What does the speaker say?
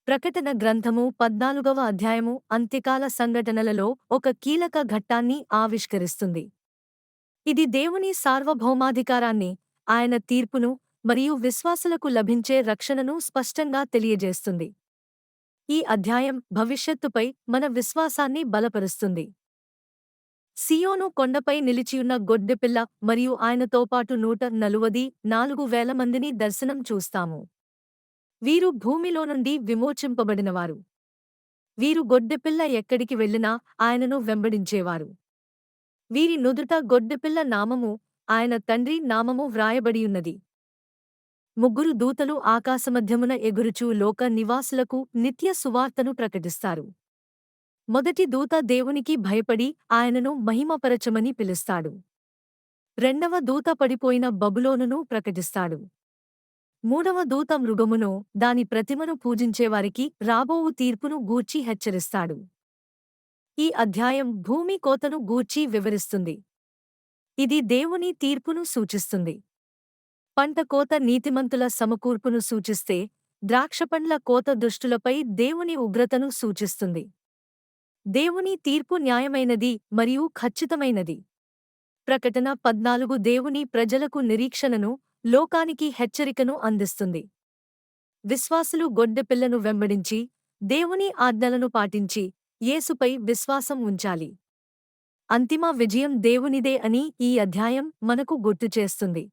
ప్రకటన గ్రంథము 14వ అధ్యాయము అంత్యకాల సంఘటనలలో ఒక కీలక ఘట్టాన్ని ఆవిష్కరిస్తుంది. ఇది దేవుని సార్వభౌమాధికారాన్ని, ఆయన తీర్పును మరియు విశ్వాసులకు లభించే రక్షణను స్పష్టంగా తెలియజేస్తుంది. ఈ అధ్యాయం భవిష్యత్తుపై మన విశ్వాసాన్ని బలపరుస్తుంది. సియోను కొండపై నిలిచియున్న గొడ్డెపిల్ల మరియు ఆయనతోపాటు 144,000 మందిని దర్శనం చూస్తాము. వీరు భూమిలో నుండి విమోచింపబడినవారు. వీరు గొడ్డెపిల్ల ఎక్కడికి వెళ్ళినా ఆయనను వెంబడించేవారు. వీరి నుదుట గొడ్డెపిల్ల నామము, ఆయన తండ్రి నామము వ్రాయబడియున్నది. ముగ్గురు దూతలు ఆకాశమధ్యమున ఎగురుచూ లోక నివాసులకు నిత్య సువార్తను ప్రకటిస్తారు. మొదటి దూత దేవునికి భయపడి ఆయనను మహిమపరచమని పిలుస్తాడు. రెండవ దూత పడిపోయిన బబులోనును ప్రకటిస్తాడు. మూడవ దూత మృగమును, దాని ప్రతిమను పూజించేవారికి రాబోవు తీర్పును గూర్చి హెచ్చరిస్తాడు. ఈ అధ్యాయం భూమి కోతను గూర్చి వివరిస్తుంది. ఇది దేవుని తీర్పును సూచిస్తుంది. పంట కోత నీతిమంతుల సమకూర్పును సూచిస్తే, ద్రాక్షపండ్ల కోత దుష్టులపై దేవుని ఉగ్రతను సూచిస్తుంది. దేవుని తీర్పు న్యాయమైనది మరియు ఖచ్చితమైనది. ప్రకటన 14 దేవుని ప్రజలకు నిరీక్షణను, లోకానికి హెచ్చరికను అందిస్తుంది. విశ్వాసులు గొడ్డెపిల్లను వెంబడించి, దేవుని ఆజ్ఞలను పాటించి, యేసుపై విశ్వాసం ఉంచాలి. అంతిమ విజయం దేవునిదే అని ఈ అధ్యాయం మనకు గుర్తుచేస్తుంది.